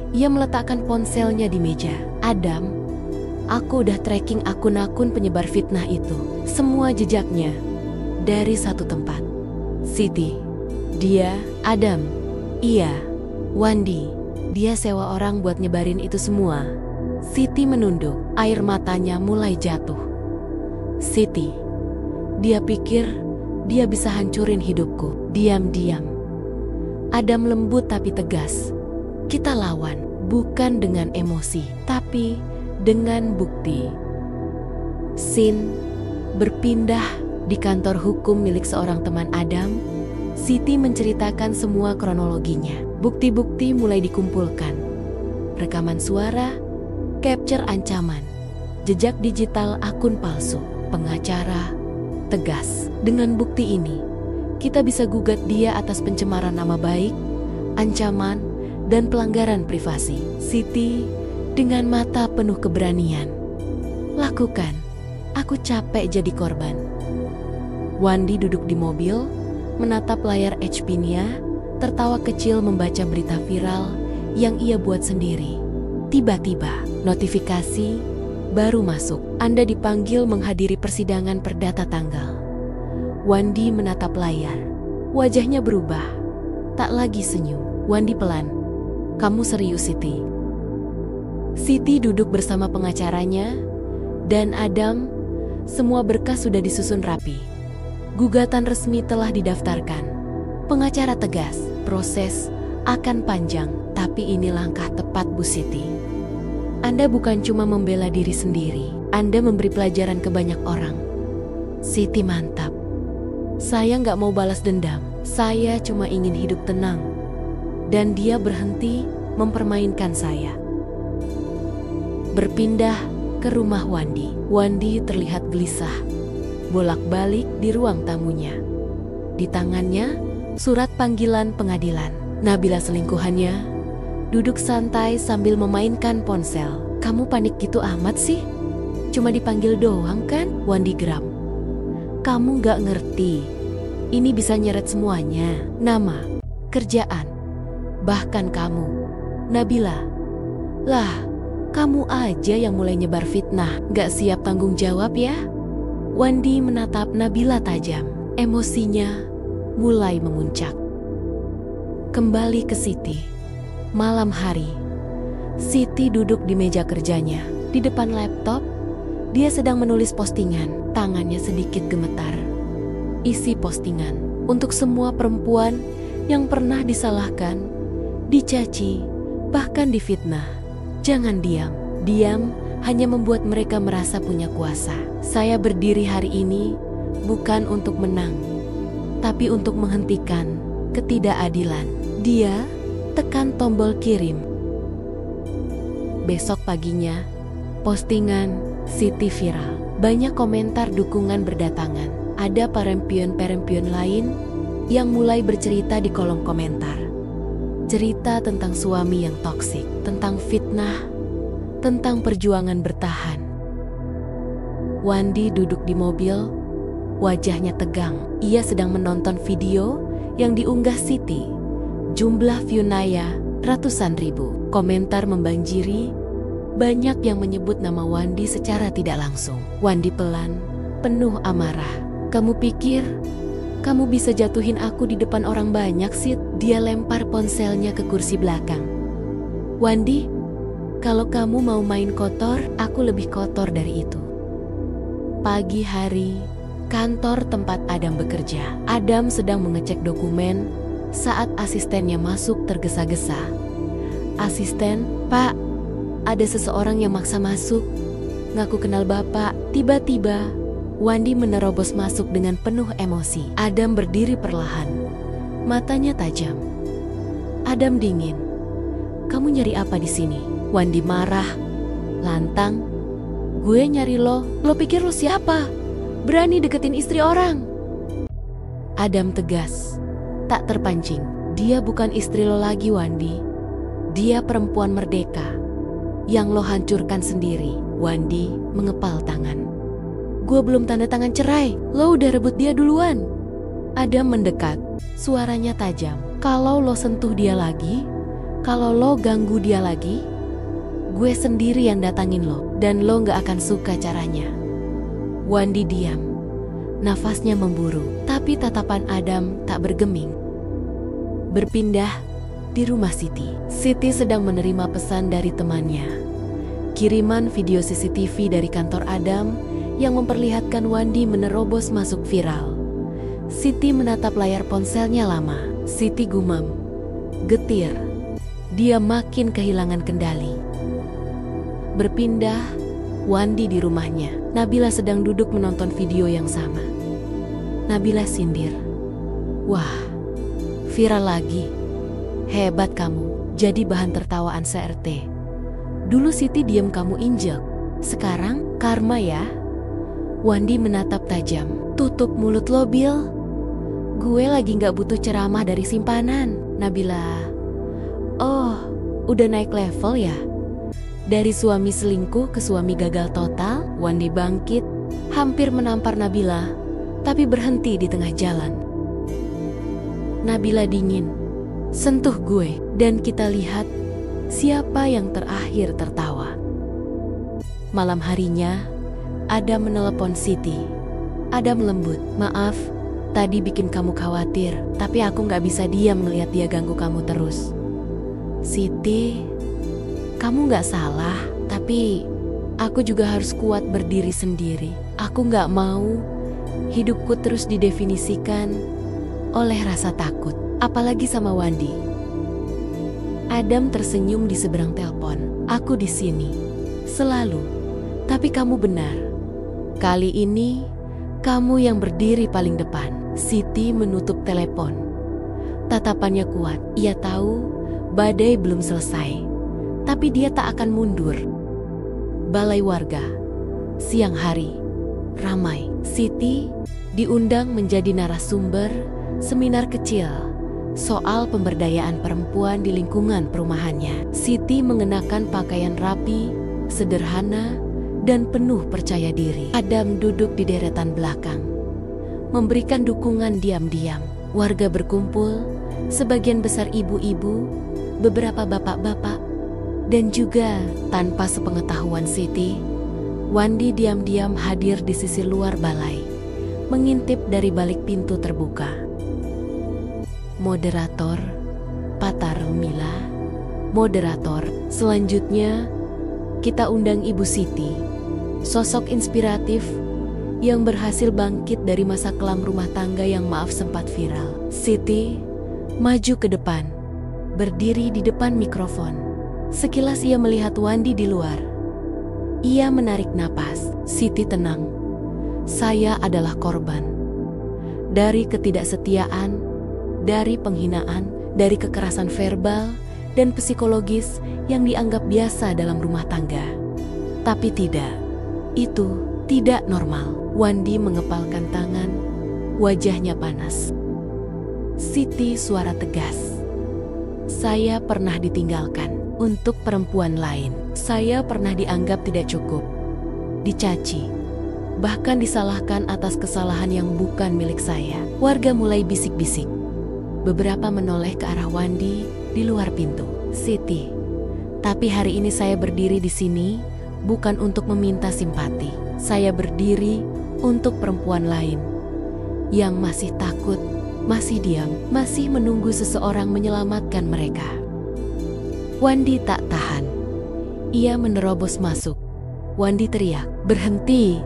Ia meletakkan ponselnya di meja. "Adam, aku udah tracking akun-akun penyebar fitnah itu. Semua jejaknya dari satu tempat." "Siti, dia, Adam." "Iya, Wandi, dia sewa orang buat nyebarin itu semua." Siti menunduk, air matanya mulai jatuh. "Siti, dia pikir dia bisa hancurin hidupku." "Diam-diam." Adam lembut tapi tegas. "Kita lawan, bukan dengan emosi, tapi dengan bukti." Scene berpindah di kantor hukum milik seorang teman Adam. Siti menceritakan semua kronologinya. Bukti-bukti mulai dikumpulkan. Rekaman suara, capture ancaman, jejak digital akun palsu, pengacara tegas. "Dengan bukti ini, kita bisa gugat dia atas pencemaran nama baik, ancaman, dan pelanggaran privasi." Siti dengan mata penuh keberanian. "Lakukan, aku capek jadi korban." Wandi duduk di mobil, menatap layar HP-nya, tertawa kecil membaca berita viral yang ia buat sendiri. Tiba-tiba, notifikasi baru masuk. "Anda dipanggil menghadiri persidangan perdata tanggal." Wandi menatap layar. Wajahnya berubah. Tak lagi senyum. Wandi pelan, "Kamu serius, Siti?" Siti duduk bersama pengacaranya dan Adam. Semua berkas sudah disusun rapi. Gugatan resmi telah didaftarkan. Pengacara tegas, "Proses akan panjang, tapi ini langkah tepat, Bu Siti. Anda bukan cuma membela diri sendiri, Anda memberi pelajaran ke banyak orang." Siti mantap. "Saya nggak mau balas dendam. Saya cuma ingin hidup tenang." Dan dia berhenti mempermainkan saya. Berpindah ke rumah Wandi. Wandi terlihat gelisah, bolak-balik di ruang tamunya. Di tangannya, surat panggilan pengadilan. Nabila selingkuhannya duduk santai sambil memainkan ponsel. "Kamu panik gitu amat sih? Cuma dipanggil doang kan?" Wandi geram. "Kamu nggak ngerti. Ini bisa nyeret semuanya. Nama, kerjaan, bahkan kamu." "Nabila, lah, kamu aja yang mulai nyebar fitnah. Nggak siap tanggung jawab ya?" Wandi menatap Nabila tajam. Emosinya mulai memuncak. Kembali ke Siti. Malam hari, Siti duduk di meja kerjanya. Di depan laptop, dia sedang menulis postingan. Tangannya sedikit gemetar. Isi postingan untuk semua perempuan yang pernah disalahkan, dicaci, bahkan difitnah. Jangan diam. Diam hanya membuat mereka merasa punya kuasa. Saya berdiri hari ini bukan untuk menang, tapi untuk menghentikan ketidakadilan. Dia tekan tombol kirim. Besok paginya, postingan Siti viral. Banyak komentar dukungan berdatangan. Ada perempuan-perempuan lain yang mulai bercerita di kolom komentar. Cerita tentang suami yang toksik, tentang fitnah, tentang perjuangan bertahan. Wandi duduk di mobil, wajahnya tegang. Ia sedang menonton video yang diunggah Siti. Jumlah view Naya ratusan ribu. Komentar membanjiri. Banyak yang menyebut nama Wandi secara tidak langsung. Wandi pelan, penuh amarah. Kamu pikir kamu bisa jatuhin aku di depan orang banyak, Sid? Dia lempar ponselnya ke kursi belakang. Wandi, kalau kamu mau main kotor, aku lebih kotor dari itu. Pagi hari, kantor tempat Adam bekerja. Adam sedang mengecek dokumen saat asistennya masuk tergesa-gesa. Asisten, Pak, ada seseorang yang maksa masuk. Ngaku kenal Bapak. Tiba-tiba, Wandi menerobos masuk dengan penuh emosi. Adam berdiri perlahan. Matanya tajam. Adam dingin. Kamu nyari apa di sini? Wandi marah, lantang. Gue nyari lo. Lo pikir lo siapa? Berani deketin istri orang? Adam tegas. Tak terpancing. Dia bukan istri lo lagi, Wandi. Dia perempuan merdeka yang lo hancurkan sendiri. Wandi mengepal tangan. Gue belum tanda tangan cerai. Lo udah rebut dia duluan. Adam mendekat. Suaranya tajam. Kalau lo sentuh dia lagi, kalau lo ganggu dia lagi, gue sendiri yang datangin lo. Dan lo gak akan suka caranya. Wandi diam. Nafasnya memburu, tapi tatapan Adam tak bergeming. Berpindah di rumah Siti. Siti sedang menerima pesan dari temannya. Kiriman video CCTV dari kantor Adam yang memperlihatkan Wandi menerobos masuk viral. Siti menatap layar ponselnya lama. Siti gumam. Getir. Dia makin kehilangan kendali. Berpindah, Wandi di rumahnya. Nabila sedang duduk menonton video yang sama. Nabila sindir. Wah, viral lagi. Hebat kamu, jadi bahan tertawaan CRT. Dulu Siti diam kamu injek. Sekarang karma ya. Wandi menatap tajam. Tutup mulut lo, Bill. Gue lagi gak butuh ceramah dari simpanan. Nabila. Oh, udah naik level ya? Dari suami selingkuh ke suami gagal total. Wandi bangkit, hampir menampar Nabila, tapi berhenti di tengah jalan. Nabila dingin. Sentuh gue, dan kita lihat siapa yang terakhir tertawa. Malam harinya, Adam menelepon Siti. Adam lembut. Maaf, tadi bikin kamu khawatir, tapi aku gak bisa diam melihat dia ganggu kamu terus. Siti, kamu gak salah, tapi aku juga harus kuat berdiri sendiri. Aku gak mau hidupku terus didefinisikan oleh rasa takut, apalagi sama Wandi. Adam tersenyum di seberang telepon. Aku di sini, selalu. Tapi kamu benar. Kali ini, kamu yang berdiri paling depan. Siti menutup telepon. Tatapannya kuat. Ia tahu badai belum selesai, tapi dia tak akan mundur. Balai warga. Siang hari, ramai. Siti diundang menjadi narasumber seminar kecil soal pemberdayaan perempuan di lingkungan perumahannya. Siti mengenakan pakaian rapi, sederhana, dan penuh percaya diri. Adam duduk di deretan belakang, memberikan dukungan diam-diam. Warga berkumpul, sebagian besar ibu-ibu, beberapa bapak-bapak, dan juga tanpa sepengetahuan Siti, Wandi diam-diam hadir di sisi luar balai, mengintip dari balik pintu terbuka. Moderator Patarmila. Moderator selanjutnya kita undang Ibu Siti, sosok inspiratif yang berhasil bangkit dari masa kelam rumah tangga yang maaf sempat viral. Siti maju ke depan, berdiri di depan mikrofon. Sekilas ia melihat Wandi di luar. Ia menarik napas. Siti tenang. Saya adalah korban. Dari ketidaksetiaan, dari penghinaan, dari kekerasan verbal dan psikologis yang dianggap biasa dalam rumah tangga. Tapi tidak, itu tidak normal. Wandi mengepalkan tangan, wajahnya panas. Siti suara tegas. Saya pernah ditinggalkan untuk perempuan lain. Saya pernah dianggap tidak cukup, dicaci, bahkan disalahkan atas kesalahan yang bukan milik saya. Warga mulai bisik-bisik. Beberapa menoleh ke arah Wandi di luar pintu. Siti, tapi hari ini saya berdiri di sini bukan untuk meminta simpati. Saya berdiri untuk perempuan lain yang masih takut, masih diam, masih menunggu seseorang menyelamatkan mereka. Wandi tak tahan. Ia menerobos masuk. Wandi teriak, "Berhenti!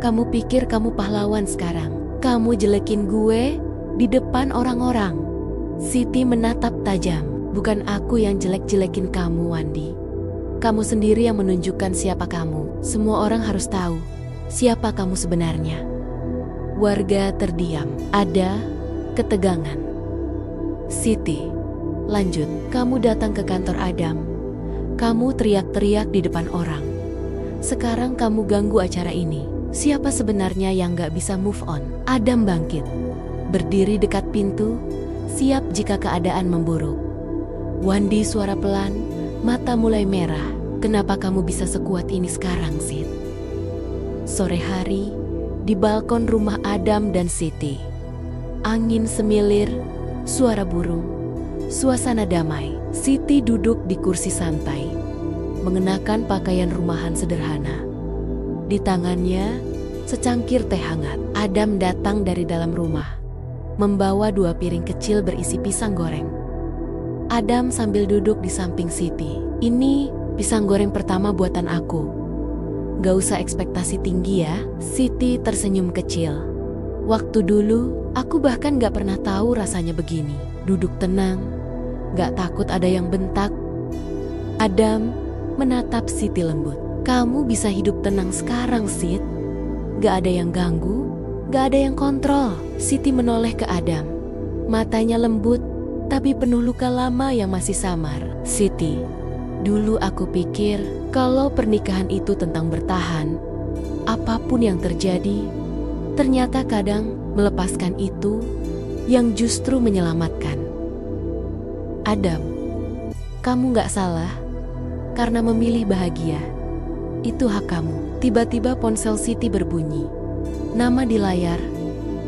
Kamu pikir kamu pahlawan sekarang? Kamu jelekin gue di depan orang-orang." Siti menatap tajam. "Bukan aku yang jelek-jelekin kamu, Wandi. Kamu sendiri yang menunjukkan siapa kamu. Semua orang harus tahu siapa kamu sebenarnya." Warga terdiam. Ada ketegangan. "Siti, lanjut. Kamu datang ke kantor Adam. Kamu teriak-teriak di depan orang. Sekarang kamu ganggu acara ini. Siapa sebenarnya yang gak bisa move on?" Adam bangkit, berdiri dekat pintu, siap jika keadaan memburuk. Wandi suara pelan, mata mulai merah. "Kenapa kamu bisa sekuat ini sekarang, Sid?" Sore hari, di balkon rumah Adam dan Siti. Angin semilir, suara burung, suasana damai. Siti duduk di kursi santai, mengenakan pakaian rumahan sederhana. Di tangannya, secangkir teh hangat. Adam datang dari dalam rumah, membawa 2 piring kecil berisi pisang goreng. Adam sambil duduk di samping Siti. "Ini pisang goreng pertama buatan aku. Gak usah ekspektasi tinggi ya." Siti tersenyum kecil. "Waktu dulu, aku bahkan gak pernah tahu rasanya begini. Duduk tenang, gak takut ada yang bentak." Adam menatap Siti lembut. "Kamu bisa hidup tenang sekarang, Sid. Gak ada yang ganggu, gak ada yang kontrol." Siti menoleh ke Adam. Matanya lembut, tapi penuh luka lama yang masih samar. "Siti, dulu aku pikir kalau pernikahan itu tentang bertahan, apapun yang terjadi, ternyata kadang melepaskan itu yang justru menyelamatkan." "Adam, kamu gak salah karena memilih bahagia. Itu hak kamu." Tiba-tiba ponsel Siti berbunyi. Nama di layar,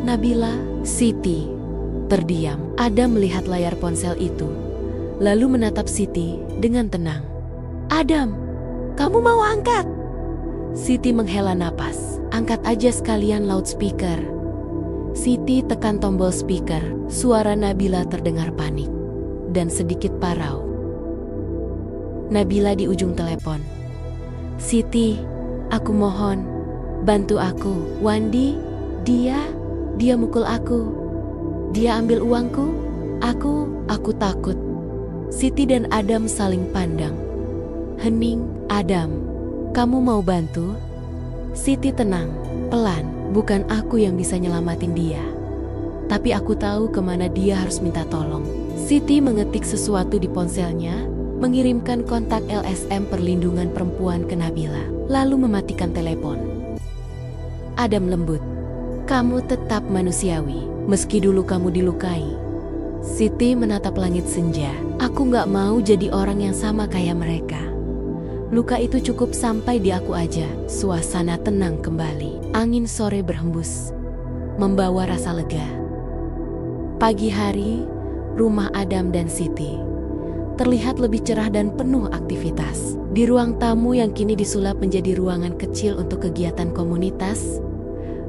Nabila. Siti terdiam. Adam melihat layar ponsel itu, lalu menatap Siti dengan tenang. "Adam, kamu mau angkat?" Siti menghela napas. "Angkat aja sekalian loudspeaker." Siti tekan tombol speaker. Suara Nabila terdengar panik dan sedikit parau. Nabila di ujung telepon. "Siti, aku mohon, bantu aku. Wandi, dia mukul aku. Dia ambil uangku. Aku takut." Siti dan Adam saling pandang. Hening. "Adam, kamu mau bantu?" Siti tenang, pelan. "Bukan aku yang bisa nyelamatin dia, tapi aku tahu kemana dia harus minta tolong." Siti mengetik sesuatu di ponselnya, mengirimkan kontak LSM Perlindungan Perempuan ke Nabila, lalu mematikan telepon. Adam lembut. "Kamu tetap manusiawi, meski dulu kamu dilukai." Siti menatap langit senja. "Aku gak mau jadi orang yang sama kayak mereka. Luka itu cukup sampai di aku aja." Suasana tenang kembali. Angin sore berhembus, membawa rasa lega. Pagi hari, rumah Adam dan Siti terlihat lebih cerah dan penuh aktivitas. Di ruang tamu yang kini disulap menjadi ruangan kecil untuk kegiatan komunitas,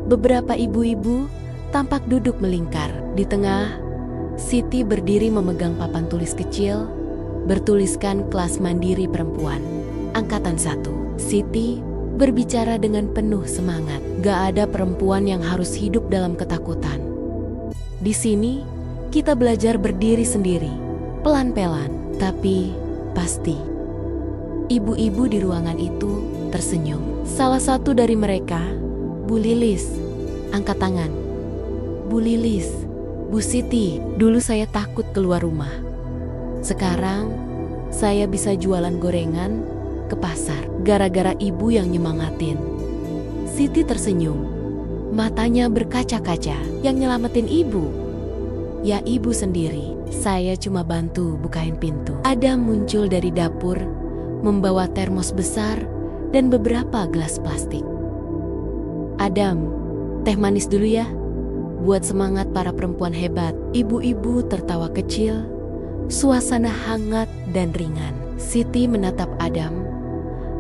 beberapa ibu-ibu tampak duduk melingkar. Di tengah, Siti berdiri memegang papan tulis kecil, bertuliskan kelas mandiri perempuan, angkatan 1. Siti berbicara dengan penuh semangat. Gak ada perempuan yang harus hidup dalam ketakutan. Di sini, kita belajar berdiri sendiri, pelan-pelan, tapi pasti. Ibu-ibu di ruangan itu tersenyum. Salah satu dari mereka, Bu Lilis, angkat tangan. Bu Lilis, Bu Siti, dulu saya takut keluar rumah. Sekarang, saya bisa jualan gorengan ke pasar, gara-gara ibu yang nyemangatin. Siti tersenyum. Matanya berkaca-kaca. Yang nyelamatin ibu? Ya ibu sendiri. Saya cuma bantu bukain pintu. Adam muncul dari dapur, membawa termos besar dan beberapa gelas plastik. Adam, teh manis dulu ya. Buat semangat para perempuan hebat. Ibu-ibu tertawa kecil. Suasana hangat dan ringan. Siti menatap Adam,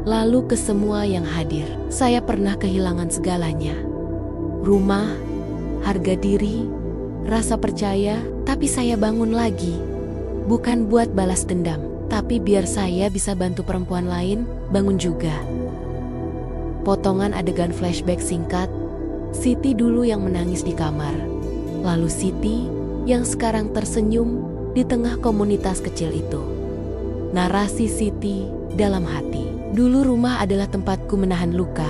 lalu ke semua yang hadir. Saya pernah kehilangan segalanya. Rumah, harga diri, rasa percaya, tapi saya bangun lagi. Bukan buat balas dendam, tapi biar saya bisa bantu perempuan lain bangun juga. Potongan adegan flashback singkat, Siti dulu yang menangis di kamar. Lalu Siti yang sekarang tersenyum di tengah komunitas kecil itu. Narasi Siti dalam hati. Dulu rumah adalah tempatku menahan luka.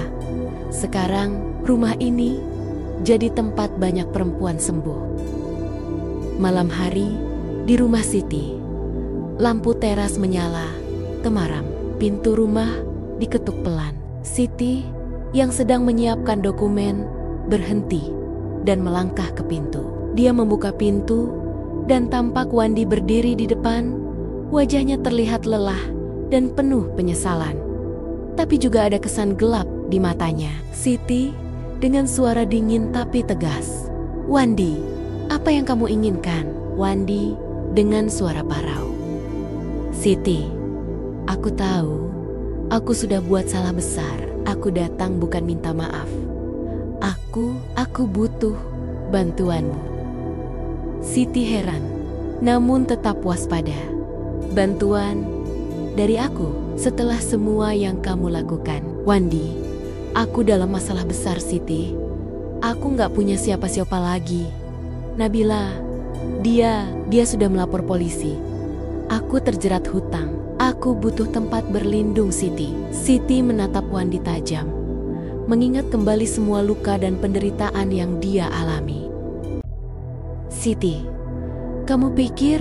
Sekarang rumah ini jadi tempat banyak perempuan sembuh. Malam hari di rumah Siti, lampu teras menyala, temaram. Pintu rumah diketuk pelan. Siti yang sedang menyiapkan dokumen berhenti dan melangkah ke pintu. Dia membuka pintu dan tampak Wandi berdiri di depan. Wajahnya terlihat lelah dan penuh penyesalan. Tapi juga ada kesan gelap di matanya. Siti dengan suara dingin tapi tegas. Wandi, apa yang kamu inginkan? Wandi dengan suara parau. Siti, aku tahu, aku sudah buat salah besar. Aku datang bukan minta maaf. Aku butuh bantuanmu. Siti heran, namun tetap waspada. Bantuan dari aku setelah semua yang kamu lakukan. Wandi, aku dalam masalah besar Siti. Aku gak punya siapa-siapa lagi. Nabila, dia sudah melapor polisi. Aku terjerat hutang. Aku butuh tempat berlindung Siti. Siti menatap Wandi tajam, mengingat kembali semua luka dan penderitaan yang dia alami. Siti, kamu pikir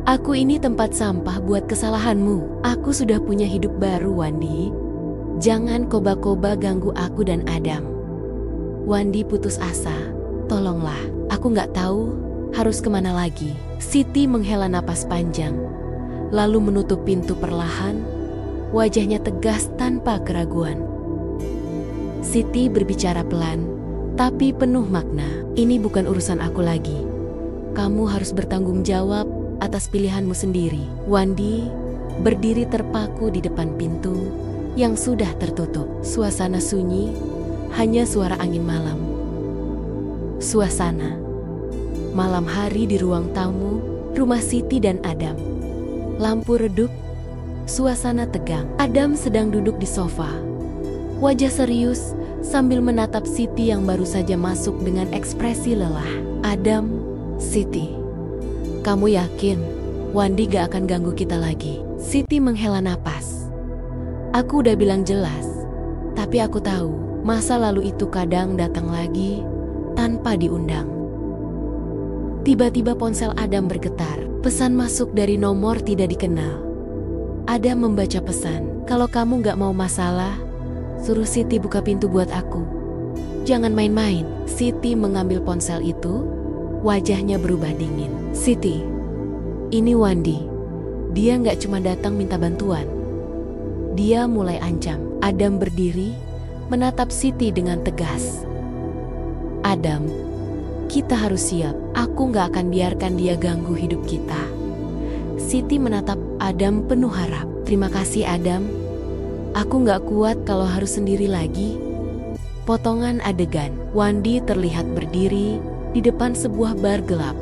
aku ini tempat sampah buat kesalahanmu? Aku sudah punya hidup baru, Wandi. Jangan koba-koba ganggu aku dan Adam. Wandi putus asa. Tolonglah, aku nggak tahu harus kemana lagi. Siti menghela napas panjang, lalu menutup pintu perlahan. Wajahnya tegas tanpa keraguan. Siti berbicara pelan, tapi penuh makna. Ini bukan urusan aku lagi. Kamu harus bertanggung jawab atas pilihanmu sendiri. Wandi berdiri terpaku di depan pintu yang sudah tertutup. Suasana sunyi, hanya suara angin malam. Suasana malam hari di ruang tamu, rumah Siti dan Adam. Lampu redup, suasana tegang. Adam sedang duduk di sofa, wajah serius sambil menatap Siti yang baru saja masuk dengan ekspresi lelah. Adam, Siti, kamu yakin Wandi gak akan ganggu kita lagi? Siti menghela napas. Aku udah bilang jelas, tapi aku tahu masa lalu itu kadang datang lagi tanpa diundang. Tiba-tiba ponsel Adam bergetar. Pesan masuk dari nomor tidak dikenal. Adam membaca pesan. Kalau kamu gak mau masalah, suruh Siti buka pintu buat aku. Jangan main-main. Siti mengambil ponsel itu. Wajahnya berubah dingin. Siti, ini Wandi. Dia gak cuma datang minta bantuan. Dia mulai ancam. Adam berdiri, menatap Siti dengan tegas. Adam, kita harus siap. Aku gak akan biarkan dia ganggu hidup kita. Siti menatap Adam penuh harap. Terima kasih Adam. Aku gak kuat kalau harus sendiri lagi. Potongan adegan. Wandi terlihat berdiri di depan sebuah bar gelap.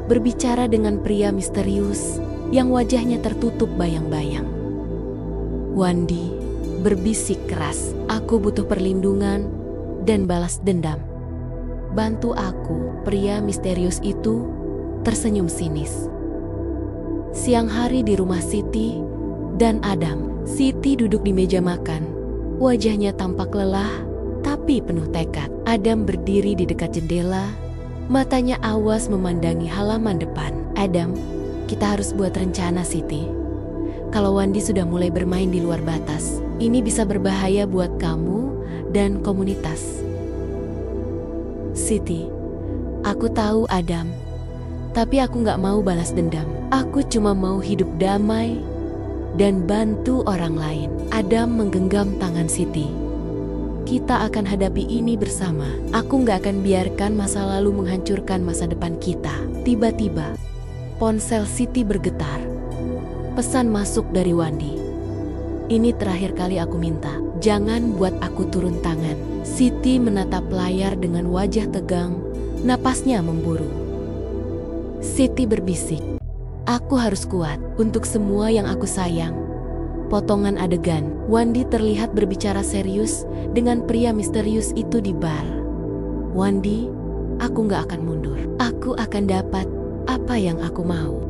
berbicara dengan pria misterius yang wajahnya tertutup bayang-bayang. Wandi berbisik keras, "Aku butuh perlindungan dan balas dendam. Bantu aku." Pria misterius itu tersenyum sinis. Siang hari di rumah Siti dan Adam. Siti duduk di meja makan. Wajahnya tampak lelah, tapi penuh tekad. Adam berdiri di dekat jendela, matanya awas memandangi halaman depan. "Adam, kita harus buat rencana, Siti. Kalau Wandi sudah mulai bermain di luar batas, ini bisa berbahaya buat kamu dan komunitas." "Siti, aku tahu Adam, tapi aku gak mau balas dendam. Aku cuma mau hidup damai dan bantu orang lain." Adam menggenggam tangan Siti. "Kita akan hadapi ini bersama. Aku gak akan biarkan masa lalu menghancurkan masa depan kita." Tiba-tiba, ponsel Siti bergetar. Pesan masuk dari Wandi. "Ini terakhir kali aku minta. Jangan buat aku turun tangan." Siti menatap layar dengan wajah tegang, napasnya memburu. Siti berbisik, "Aku harus kuat untuk semua yang aku sayang." Potongan adegan, Wandi terlihat berbicara serius dengan pria misterius itu di bar. "Wandi, aku gak akan mundur. Aku akan dapat apa yang aku mau."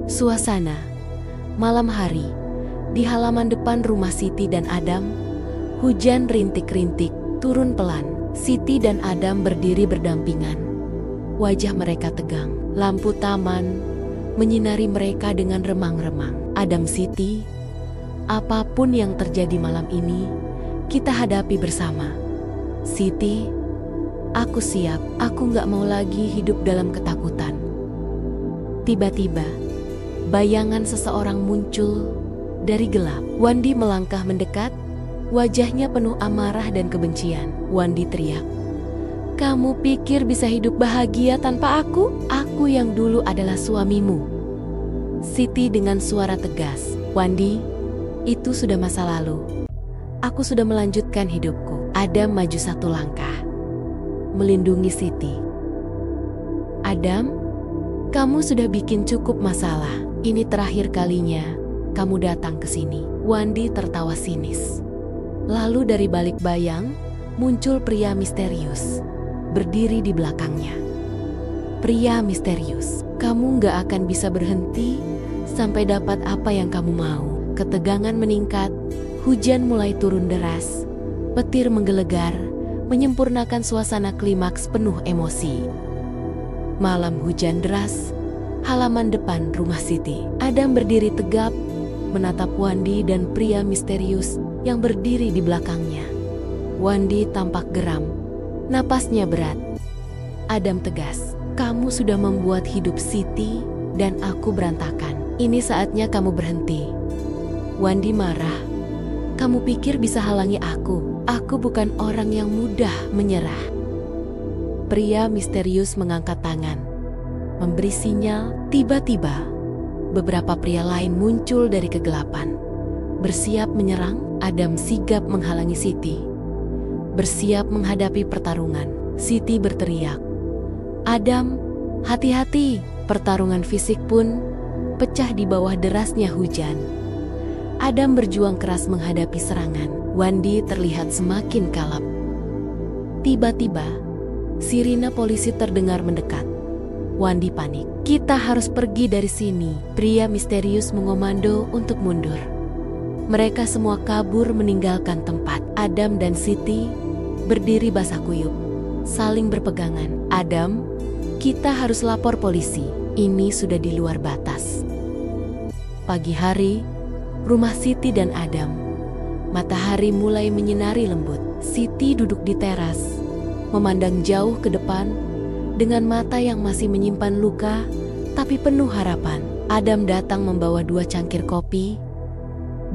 Suasana malam hari di halaman depan rumah Siti dan Adam. Hujan rintik-rintik turun pelan. Siti dan Adam berdiri berdampingan. Wajah mereka tegang. Lampu taman menyinari mereka dengan remang-remang. "Adam, Siti, apapun yang terjadi malam ini, kita hadapi bersama." "Siti, aku siap. Aku gak mau lagi hidup dalam ketakutan." Tiba-tiba, bayangan seseorang muncul dari gelap. Wandi melangkah mendekat, wajahnya penuh amarah dan kebencian. Wandi teriak, "Kamu pikir bisa hidup bahagia tanpa aku? Aku yang dulu adalah suamimu." Siti dengan suara tegas, "Wandi, itu sudah masa lalu. Aku sudah melanjutkan hidupku." Adam maju satu langkah, melindungi Siti. "Adam, kamu sudah bikin cukup masalah. Ini terakhir kalinya kamu datang ke sini." Wandi tertawa sinis. Lalu dari balik bayang muncul pria misterius, berdiri di belakangnya. "Pria misterius, kamu gak akan bisa berhenti sampai dapat apa yang kamu mau." Ketegangan meningkat, hujan mulai turun deras, petir menggelegar, menyempurnakan suasana klimaks penuh emosi. Malam hujan deras, halaman depan rumah Siti. Adam berdiri tegap, menatap Wandi dan pria misterius yang berdiri di belakangnya. Wandi tampak geram, napasnya berat. Adam tegas, "Kamu sudah membuat hidup Siti dan aku berantakan. Ini saatnya kamu berhenti." Wandi marah, "Kamu pikir bisa halangi aku? Aku bukan orang yang mudah menyerah." Pria misterius mengangkat tangan, memberi sinyal. Tiba-tiba, beberapa pria lain muncul dari kegelapan, bersiap menyerang. Adam sigap menghalangi Siti, bersiap menghadapi pertarungan. Siti berteriak, "Adam, hati-hati!" Pertarungan fisik pun pecah di bawah derasnya hujan. Adam berjuang keras menghadapi serangan. Wandi terlihat semakin kalap. Tiba-tiba, sirine polisi terdengar mendekat. Wandi panik. "Kita harus pergi dari sini." Pria misterius mengomando untuk mundur. Mereka semua kabur meninggalkan tempat. Adam dan Siti berdiri basah kuyup, saling berpegangan. "Adam, kita harus lapor polisi. Ini sudah di luar batas." Pagi hari, rumah Siti dan Adam. Matahari mulai menyinari lembut. Siti duduk di teras, memandang jauh ke depan dengan mata yang masih menyimpan luka tapi penuh harapan. Adam datang membawa 2 cangkir kopi,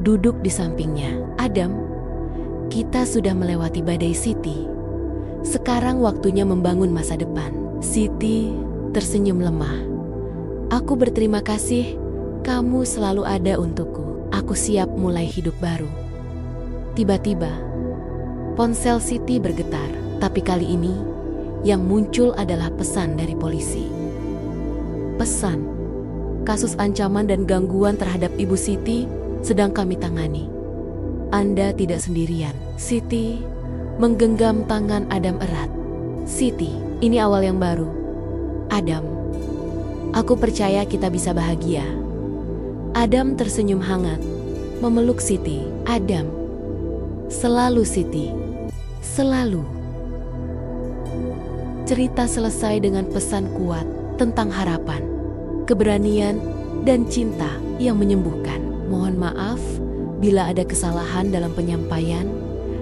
duduk di sampingnya. "Adam, kita sudah melewati badai Siti. Sekarang waktunya membangun masa depan." Siti tersenyum lemah. "Aku berterima kasih, kamu selalu ada untukku. Aku siap mulai hidup baru." Tiba-tiba, ponsel Siti bergetar, tapi kali ini yang muncul adalah pesan dari polisi. Pesan. Kasus ancaman dan gangguan terhadap Ibu Siti sedang kami tangani. Anda tidak sendirian. Siti menggenggam tangan Adam erat. Siti, ini awal yang baru. Adam, aku percaya kita bisa bahagia. Adam tersenyum hangat, memeluk Siti. Adam, selalu Siti, selalu. Cerita selesai dengan pesan kuat tentang harapan, keberanian, dan cinta yang menyembuhkan. Mohon maaf bila ada kesalahan dalam penyampaian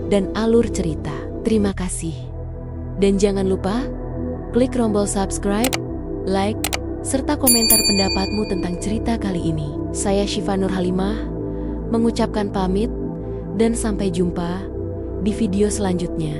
dan alur cerita. Terima kasih. Dan jangan lupa klik tombol subscribe, like, serta komentar pendapatmu tentang cerita kali ini. Saya Syifa Nur Halimah mengucapkan pamit dan sampai jumpa di video selanjutnya.